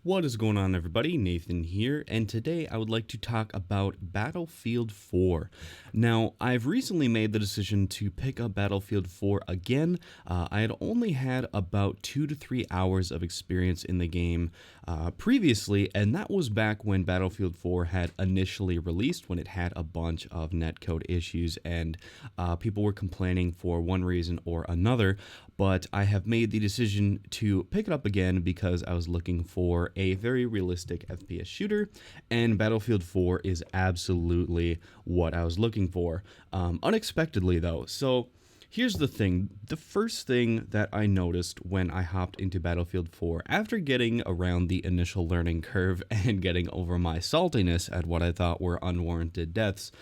What is going on, everybody? Nathan here, and today I would like to talk about Battlefield 4. Now, I've recently made the decision to pick up Battlefield 4 again. I had only had about 2 to 3 hours of experience in the game previously, and that was back when Battlefield 4 had initially released, when it had a bunch of netcode issues, and people were complaining for one reason or another. But I have made the decision to pick it up again because I was looking for a very realistic FPS shooter, and Battlefield 4 is absolutely what I was looking for. Unexpectedly, though. So here's the thing. The first thing that I noticed when I hopped into Battlefield 4, after getting around the initial learning curve and getting over my saltiness at what I thought were unwarranted deaths,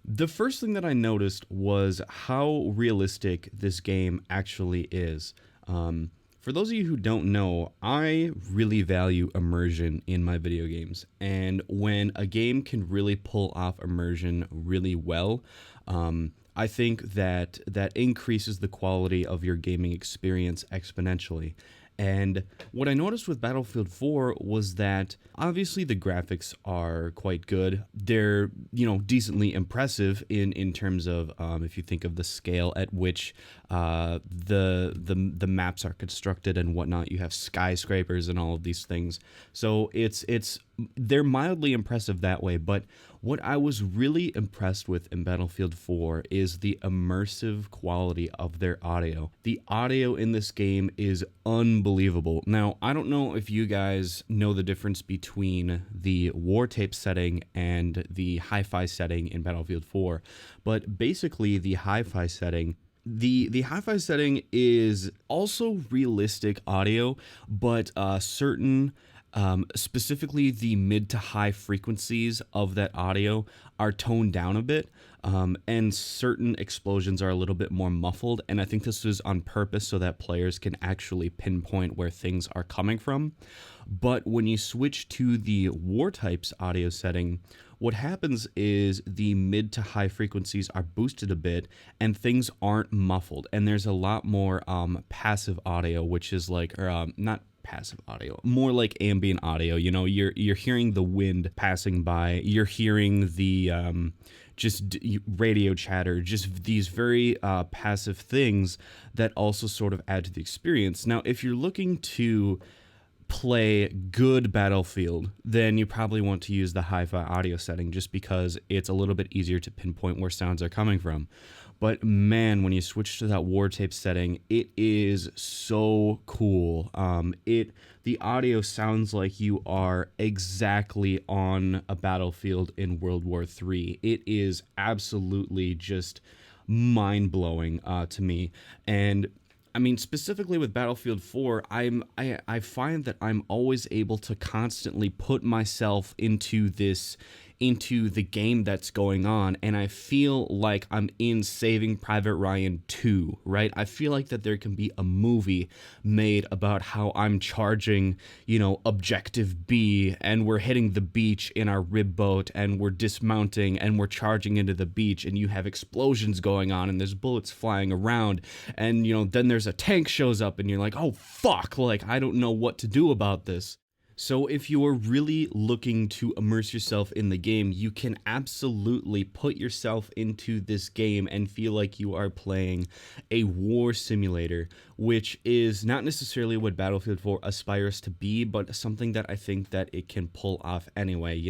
the first thing that I noticed was how realistic this game actually is. For those of you who don't know, I really value immersion in my video games. And when a game can really pull off immersion really well, I think that increases the quality of your gaming experience exponentially. And what I noticed with Battlefield 4 was that obviously the graphics are quite good. They're, decently impressive in terms of if you think of the scale at which the maps are constructed and whatnot. You have skyscrapers and all of these things. So they're mildly impressive that way, but what I was really impressed with in Battlefield 4 is the immersive quality of their audio. The audio in this game is unbelievable. Now, I don't know if you guys know the difference between the war tape setting and the hi-fi setting in Battlefield 4, but basically the hi-fi setting hi-fi setting is also realistic audio, but certain specifically the mid to high frequencies of that audio are toned down a bit, and certain explosions are a little bit more muffled, and I think this is on purpose so that players can actually pinpoint where things are coming from. But when you switch to the war types audio setting, what happens is the mid to high frequencies are boosted a bit and things aren't muffled, and there's a lot more passive audio, which is like, or not passive audio, more like ambient audio. You're hearing the wind passing by, you're hearing the just radio chatter, just these very passive things that also sort of add to the experience. Now, if you're looking to play good Battlefield, then you probably want to use the hi-fi audio setting just because it's a little bit easier to pinpoint where sounds are coming from. But man, when you switch to that war tape setting, it is so cool. The audio sounds like you are exactly on a battlefield in World War III. It is absolutely just mind-blowing to me. And I mean, specifically with Battlefield 4, I find that I'm always able to constantly put myself into the game that's going on, and I feel like I'm in Saving Private Ryan 2, right? I feel like that there can be a movie made about how I'm charging, Objective B, and we're hitting the beach in our rib boat, and we're dismounting, and we're charging into the beach, and you have explosions going on, and there's bullets flying around, and, then there's a tank shows up, and you're like, oh, fuck, like, I don't know what to do about this. So if you are really looking to immerse yourself in the game, you can absolutely put yourself into this game and feel like you are playing a war simulator, which is not necessarily what Battlefield 4 aspires to be, but something that I think that it can pull off anyway.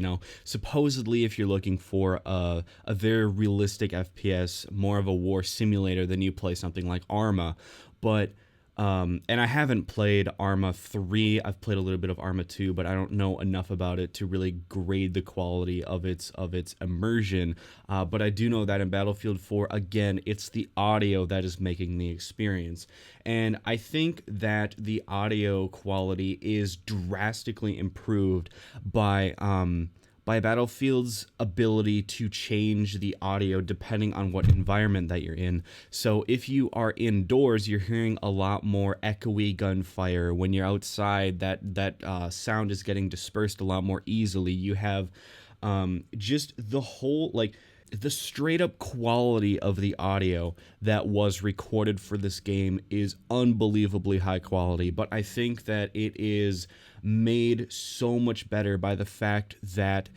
Supposedly if you're looking for a very realistic FPS, more of a war simulator, then you play something like Arma. But and I haven't played Arma 3. I've played a little bit of Arma 2, but I don't know enough about it to really grade the quality of its immersion. But I do know that in Battlefield 4, again, it's the audio that is making the experience. And I think that the audio quality is drastically improved by Battlefield's ability to change the audio depending on what environment that you're in. So if you are indoors, you're hearing a lot more echoey gunfire. When you're outside, that sound is getting dispersed a lot more easily. You have just the whole, like, the straight up quality of the audio that was recorded for this game is unbelievably high quality, but I think that it is made so much better by the fact that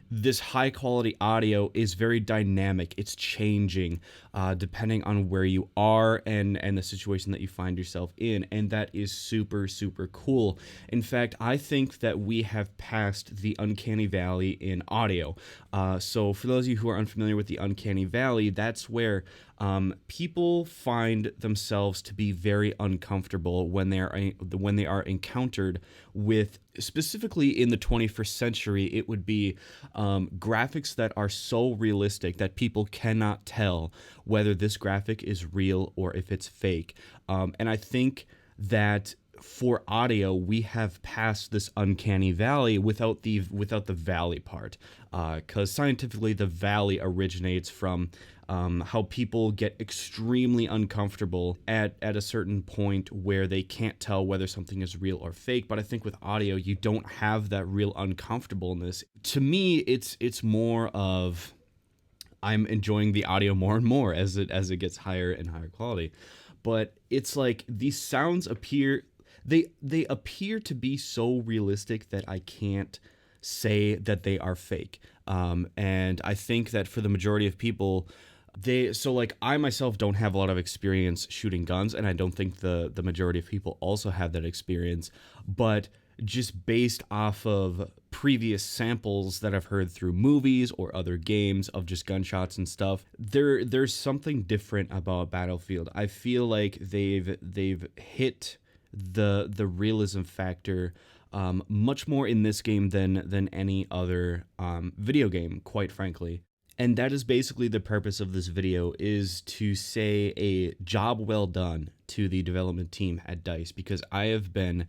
this high quality audio is very dynamic. It's changing depending on where you are and the situation that you find yourself in. And that is super, super cool. In fact, I think that we have passed the uncanny valley in audio. So for those of you who are unfamiliar with the uncanny valley, that's where people find themselves to be very uncomfortable when they are encountered with, specifically in the 21st century, it would be graphics that are so realistic that people cannot tell whether this graphic is real or if it's fake. And I think that for audio, we have passed this uncanny valley without the valley part, because scientifically the valley originates from how people get extremely uncomfortable at a certain point where they can't tell whether something is real or fake. But I think with audio, you don't have that real uncomfortableness. To me, it's more of I'm enjoying the audio more and more as it gets higher and higher quality. But it's like these sounds appear they appear to be so realistic that I can't say that they are fake. And I think that for the majority of people, I myself don't have a lot of experience shooting guns, and I don't think the majority of people also have that experience. But just based off of previous samples that I've heard through movies or other games of just gunshots and stuff, there's something different about Battlefield. I feel like they've hit the realism factor much more in this game than any other video game, quite frankly. And that is basically the purpose of this video, is to say a job well done to the development team at DICE, because I have been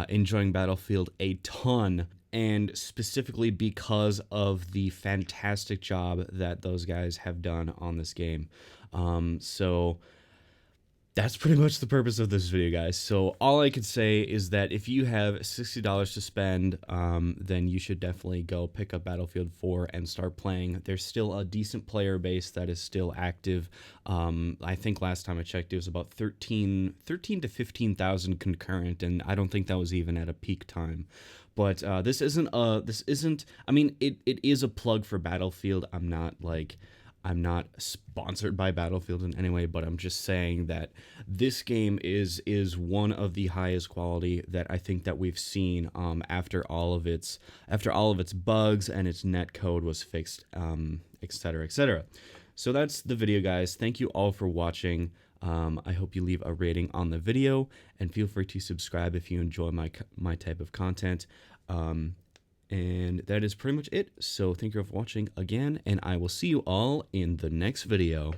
enjoying Battlefield a ton, and specifically because of the fantastic job that those guys have done on this game. So that's pretty much the purpose of this video, guys. So all I can say is that if you have $60 to spend, then you should definitely go pick up Battlefield 4 and start playing. There's still a decent player base that is still active. I think last time I checked, it was about 13 to 15,000 concurrent, and I don't think that was even at a peak time. But this isn't. I mean, it is a plug for Battlefield. I'm not sponsored by Battlefield in any way, but I'm just saying that this game is one of the highest quality that I think that we've seen after all of its bugs and its net code was fixed, etc., etc. So that's the video, guys. Thank you all for watching. I hope you leave a rating on the video, and feel free to subscribe if you enjoy my type of content. And that is pretty much it. So thank you for watching again, and I will see you all in the next video.